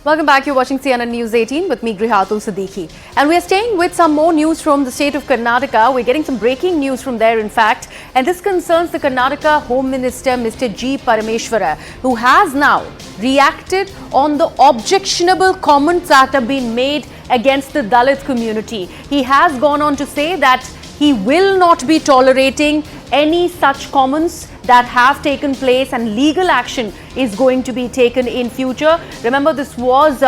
Welcome back. You're watching CNN News 18 with me, Grihatul Siddiqui. And we're staying with some more news from the state of Karnataka. We're getting some breaking news from there, in fact. And this concerns the Karnataka Home Minister, Mr. G. Parameshwara, who has now reacted on the objectionable comments that have been made against the Dalit community. He has gone on to say that he will not be tolerating any such comments that have taken place, and legal action is going to be taken in future. Remember, this was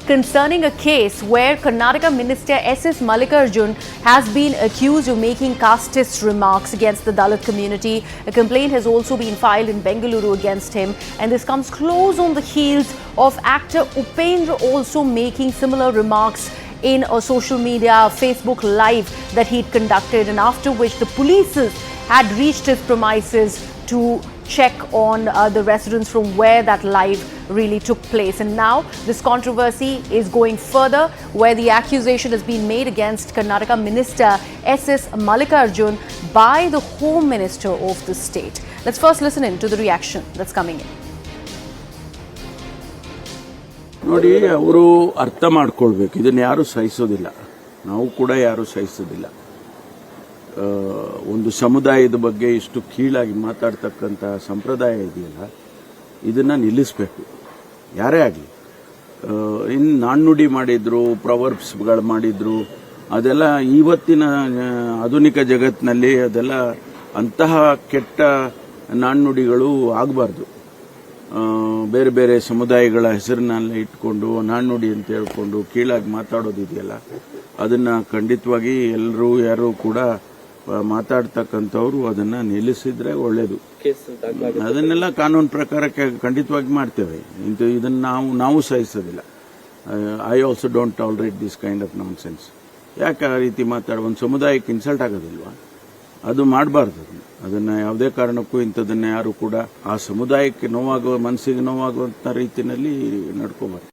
concerning a case where Karnataka Minister S.S. Mallikarjun has been accused of making casteist remarks against the Dalit community. A complaint has also been filed in Bengaluru against him, and this comes close on the heels of actor Upendra also making similar remarks in a social media Facebook live that he'd conducted, and after which the police had reached his premises to check on the residents from where that live really took place. And now this controversy is going further, where the accusation has been made against Karnataka Minister S.S. Mallikarjun by the Home Minister of the state. Let's first listen in to the reaction that's coming in. ನೋಡಿ, ಅವರು ಅರ್ಥ ಮಾಡ್ಕೊಳ್ಬೇಕು, ಇದನ್ನು ಯಾರು ಸಹಿಸೋದಿಲ್ಲ, ನಾವು ಕೂಡ ಯಾರು ಸಹಿಸೋದಿಲ್ಲ. ಒಂದು ಸಮುದಾಯದ ಬಗ್ಗೆ ಇಷ್ಟು ಕೀಳಾಗಿ ಮಾತಾಡ್ತಕ್ಕಂಥ ಸಂಪ್ರದಾಯ ಇದೆಯಲ್ಲ, ಇದನ್ನು ನಿಲ್ಲಿಸಬೇಕು ಯಾರೇ ಆಗಲಿ. ಇನ್ನು ನಾಣ್ಣುಡಿ ಮಾಡಿದ್ರು, ಪ್ರವರ್ಬ್ಸ್ಗಳು ಮಾಡಿದ್ರು, ಅದೆಲ್ಲ ಇವತ್ತಿನ ಆಧುನಿಕ ಜಗತ್ತಿನಲ್ಲಿ ಅದೆಲ್ಲ ಅಂತಹ ಕೆಟ್ಟ ನಾಣ್ಣುಡಿಗಳು ಆಗಬಾರ್ದು. ಬೇರೆ ಬೇರೆ ಸಮುದಾಯಗಳ ಹೆಸರನ್ನೆಲ್ಲ ಇಟ್ಕೊಂಡು ನಾಣ್ಣುಡಿ ಅಂತ ಹೇಳ್ಕೊಂಡು ಕೀಳಾಗಿ ಮಾತಾಡೋದಿದೆಯಲ್ಲ, ಅದನ್ನು ಖಂಡಿತವಾಗಿ ಎಲ್ಲರೂ ಯಾರು ಕೂಡ ಮಾತಾಡ್ತಕ್ಕಂಥವ್ರು ಅದನ್ನು ನಿಲ್ಲಿಸಿದ್ರೆ ಒಳ್ಳೇದು. ಅದನ್ನೆಲ್ಲ ಕಾನೂನು ಪ್ರಕಾರಕ್ಕೆ ಖಂಡಿತವಾಗಿ ಮಾಡ್ತೇವೆ. ಇದನ್ನು ನಾವು ಸಹಿಸೋದಿಲ್ಲ. I also don't tolerate this kind of nonsense. ಯಾಕೆ ಆ ರೀತಿ ಒಂದು ಸಮುದಾಯಕ್ಕೆ ಇನ್ಸಲ್ಟ್ ಆಗೋದಿಲ್ವಾ? ಅದು ಮಾಡಬಾರ್ದು. ಅದನ್ನು ಯಾವುದೇ ಕಾರಣಕ್ಕೂ ಇಂಥದನ್ನ ಯಾರು ಕೂಡ ಆ ಸಮುದಾಯಕ್ಕೆ ನೋವಾಗುವ, ಮನಸ್ಸಿಗೆ ನೋವಾಗುವಂಥ ರೀತಿಯಲ್ಲಿ ನಡ್ಕೋಬಾರ್ದು.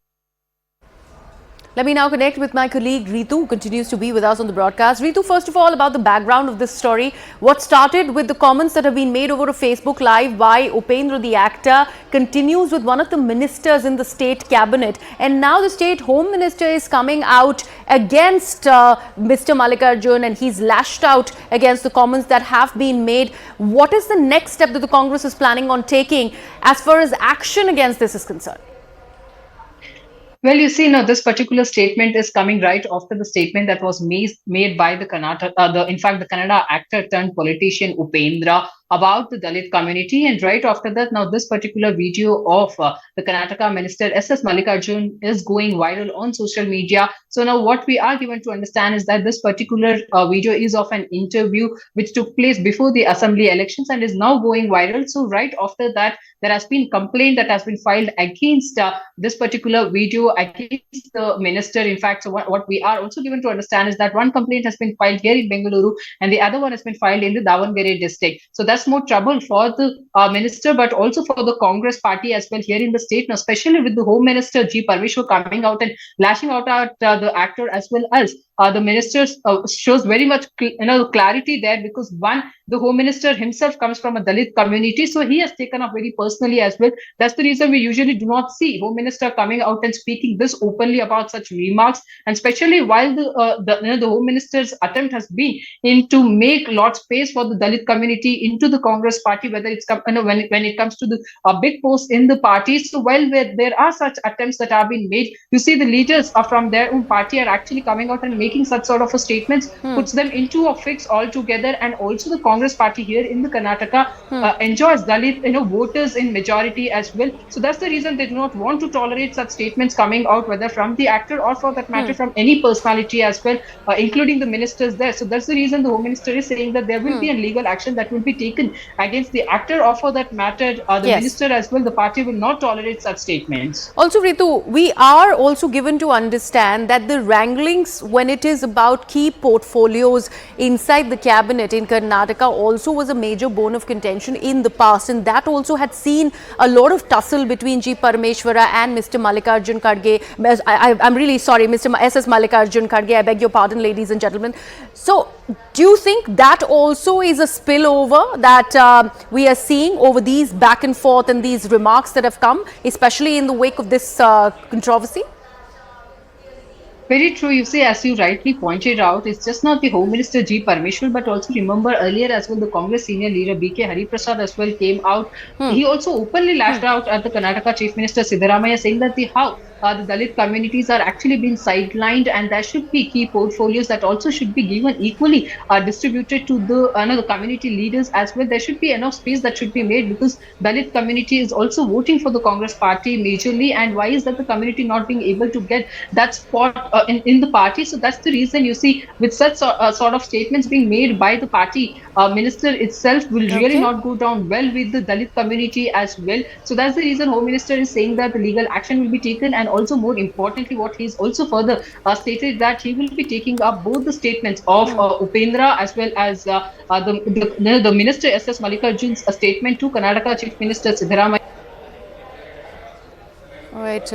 Let me now connect with my colleague Ritu, who continues to be with us on the broadcast. Ritu, first of all, about the background of this story. What started with the comments that have been made over a Facebook Live by Upendra, the actor, continues with one of the ministers in the state cabinet. And now the state home minister is coming out against Mr. Mallikarjun, and he's lashed out against the comments that have been made. What is the next step that the Congress is planning on taking as far as action against this is concerned? Well, you see, now this particular statement is coming right after the statement that was made by the Kannada actor turned politician Upendra about the Dalit community. And right after that, now this particular video of the Karnataka Minister S.S. Mallikarjun is going viral on social media. So now what we are given to understand is that this particular video is of an interview which took place before the assembly elections and is now going viral. So right after that, there has been complaint that has been filed against this particular video against the minister. In fact, so what we are also given to understand is that one complaint has been filed here in Bengaluru and the other one has been filed in the Davangere district. So that's more trouble for the minister, but also for the Congress party as well here in the state, now especially with the Home Minister G. Parameshwara coming out and lashing out at the actor as well as the minister shows very much clarity there, because one, the Home Minister himself comes from a Dalit community, so he has taken up very personally as well. That's the reason we usually do not see Home Minister coming out and speaking this openly about such remarks, and especially while the Home Minister's attempt has been in to make lot space for the Dalit community into the Congress party, whether it's when it comes to the big post in the party. So while there are such attempts that have been made, you see the leaders from their own party are actually coming out and making such sort of a statements, puts them into a fix altogether. And also the Congress party here in the Karnataka enjoys Dalit voters in majority as well. So that's the reason they do not want to tolerate such statements coming out, whether from the actor or for that matter from any personality as well, including the ministers there. So that's the reason the Home Minister is saying that there will be a legal action that will be taken against the actor, or for that matter the minister as well. The party will not tolerate such statements. Also, Ritu, we are also given to understand that the wranglings when it is about key portfolios inside the cabinet in Karnataka also was a major bone of contention in the past, and that also had seen a lot of tussle between G. Parameshwara and Mr. Mallikarjun Kharge. I'm really sorry, Mr. S.S. Mallikarjun Kharge, I beg your pardon, ladies and gentlemen. So, do you think that also is a spillover that we are seeing over these back and forth and these remarks that have come, especially in the wake of this controversy? Very true. You see, as you rightly pointed out, it's just not the Home Minister G. Parmeshwar, but also remember earlier as well, the Congress senior leader B.K. Hariprasad as well came out. Hmm. He also openly lashed out at the Karnataka Chief Minister Siddaramaiah, saying that the Dalit communities are actually being sidelined, and there should be key portfolios that also should be given equally distributed to the community leaders as well. There should be enough space that should be made because Dalit community is also voting for the Congress party majorly, and why is that the community not being able to get that spot in the party? So that's the reason you see with such sort of statements being made by the party minister itself will really Okay. not go down well with the Dalit community as well. So that's the reason Home Minister is saying that the legal action will be taken, and also more importantly, what he's also further stated that he will be taking up both the statements of Upendra as well as the Minister S.S. Mallikarjun's statement to Karnataka Chief Minister Siddaramaiah. All right.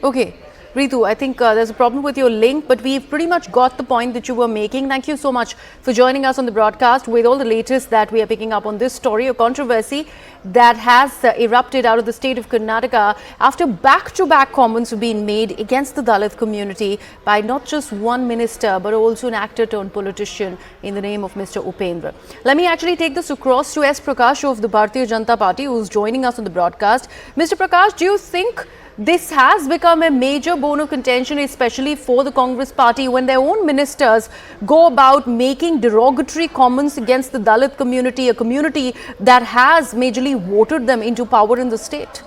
Okay. Ritu, I think there's a problem with your link, but we've pretty much got the point that you were making. Thank you so much for joining us on the broadcast with all the latest that we are picking up on this story, a controversy that has erupted out of the state of Karnataka after back-to-back comments have been made against the Dalit community by not just one minister, but also an actor turned politician in the name of Mr. Upendra. Let me actually take this across to S. Prakash of the Bharatiya Janata Party, who's joining us on the broadcast. Mr. Prakash, do you think this has become a major bone of contention, especially for the Congress party, when their own ministers go about making derogatory comments against the Dalit community, a community that has majorly voted them into power in the state?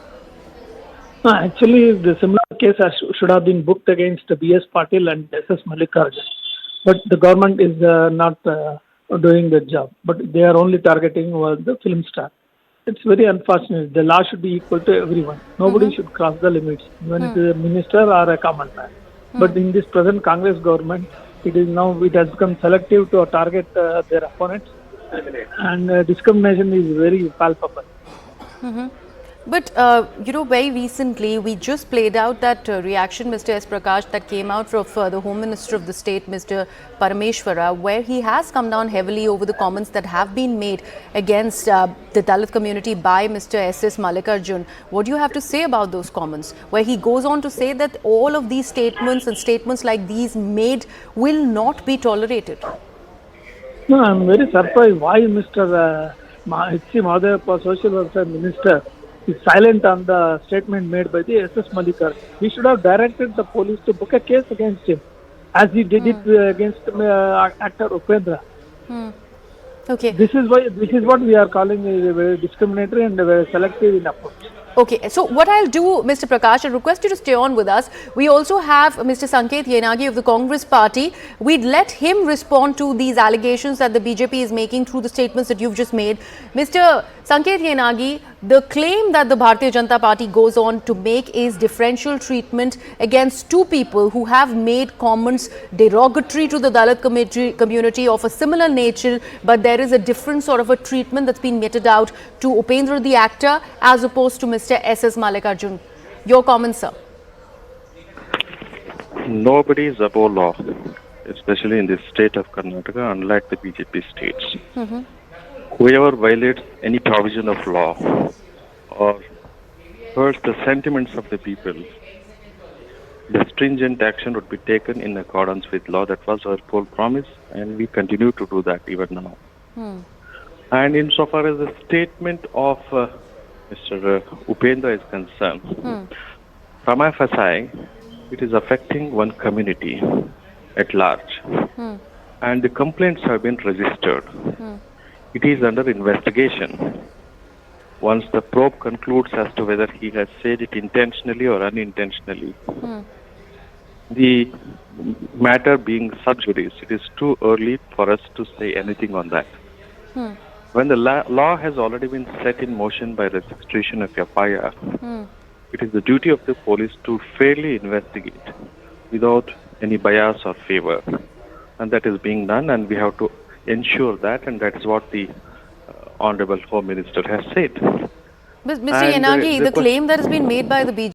No, actually, the similar case should have been booked against B.S. Patil and S.S. Mallikarjun. But the government is not doing the job. But they are only targeting the film star. It's very unfortunate. The law should be equal to everyone. Nobody should cross the limits, even if it is a minister or a common man. But in this present Congress government, it has become selective to target their opponents, and discrimination is very palpable. But, very recently, we just played out that reaction, Mr. S. Prakash, that came out from the Home Minister of the state, Mr. Parameshwara, where he has come down heavily over the comments that have been made against the Dalit community by Mr. S.S. Mallikarjun. What do you have to say about those comments, where he goes on to say that all of these statements and statements like these made will not be tolerated? No, I'm very surprised why Mr. H.C. Mahadevappa, Social Welfare Minister, is silent on the statement made by the S.S. Mallikarjun. He should have directed the police to book a case against him, as he did it against actor Upendra. Okay. This is what we are calling very discriminatory and very selective in approach. Okay, so what I'll do, Mr. Prakash, I'll request you to stay on with us. We also have Mr. Sanket Yenagi of the Congress party. We'd let him respond to these allegations that the BJP is making through the statements that you've just made. Mr. Sanket Yenagi, the claim that the Bharatiya Janata Party goes on to make is differential treatment against two people who have made comments derogatory to the Dalit community of a similar nature, but there is a different sort of a treatment that's been meted out to Upendra the actor as opposed to Mr. S.S. Mallikarjun. Your comments, sir? Nobody is above law, especially in the state of Karnataka, unlike the BJP states. Whoever violates any provision of law or hurts the sentiments of the people, the stringent action would be taken in accordance with law. That was our full promise, and we continue to do that even now. And insofar as the statement of Mr. Upendra is concerned, from FSI, it is affecting one community at large. And the complaints have been registered. It is under investigation. Once the probe concludes as to whether he has said it intentionally or unintentionally, the matter being sub judice, it is too early for us to say anything on that. When the law has already been set in motion by registration of FIR, it is the duty of the police to fairly investigate without any bias or favor. And that is being done, and we have to ensure that, and that is what the Honorable Home Minister has said. Mr. Yenagi, the claim that has been made by the BJP